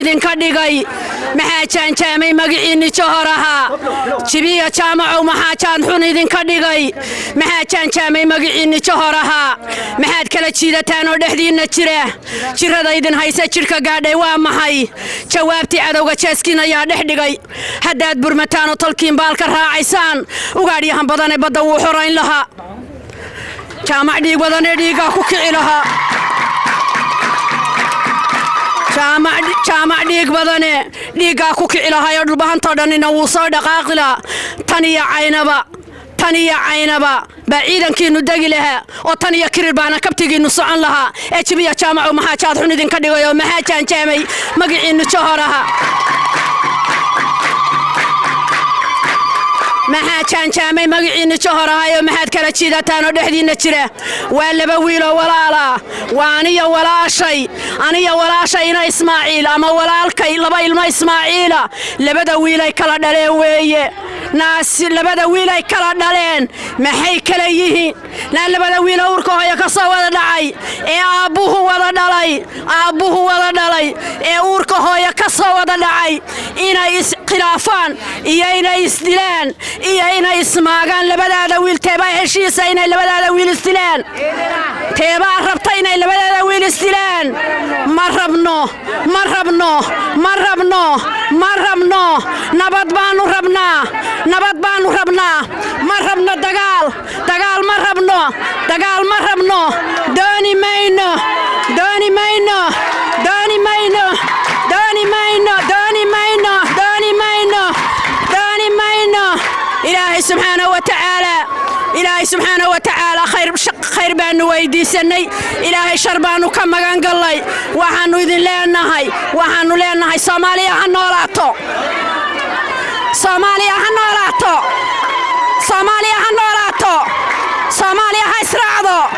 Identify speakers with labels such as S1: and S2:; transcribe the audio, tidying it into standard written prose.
S1: idin ka dhigay maxaa jaanjaamay magaciinni Jawharaha jibiya jaamaco maxaa jaan xun idin ka dhigay maxaa jaanjaamay magaciinni Jawharaha maxaad kala jiidataan oo dhexdiina jirada idin haysa jirka gaadhay waa maxay jawaabtii cadowga jeeskiina ayaa dhex dhigay haddaad burmataan oo tolkiin baalka raacaysaan ugaadhiyahan badan ee badda wuu xorayn lahaa jaamac dhiig badan ee dhiiga ku kici lahaa jaamac dhiig badane dhiiga ku kici lahaa dhulbahanta dhanina wuu soo dhaqaaqi lahaa tan iyo caynaba baa ciidankiinu degi lahaa oo tan iyo kirir baana kabtigiinu socon lahaa ee jibiya jaamaco maxaa jaad xun idinka dhigay oo maxaa jaanjaamay magaciinnu Jawharaha maxaa jaanjaamay magaciinni Jawharaha iyo maxaad kala jiidataan oo dhexdiina jira waa laba wiil oo walaala waa aniga walaashay ina Ismaaciil ama walaalkay laba ilmo Ismaaciila labada wiil ay kala dhaleen weeye labada wiil ay kala dhaleen maxay kala yihiin labada wiil uurka hooyo ka soo wada dhacay ee aabuhu wada dhalay ee uurka hooyo ka soo wada dhacay inay iskhilaafaan iyo inay isdilaan iyo inay ismaagaan labadaada wiil teebaa heshiisa inay labadaada wiil isdilaan teebaa rabta inay labadaada wiil isdilaan ma rabno nabad baanu rabnaa ma rabno dagaal ma rabno dooni mayno إلهي سبحانه وتعالى خير بانو ويديسني إلهي شربانو كما قال وحانو إذن لأنهاي سوماليا هنولاتو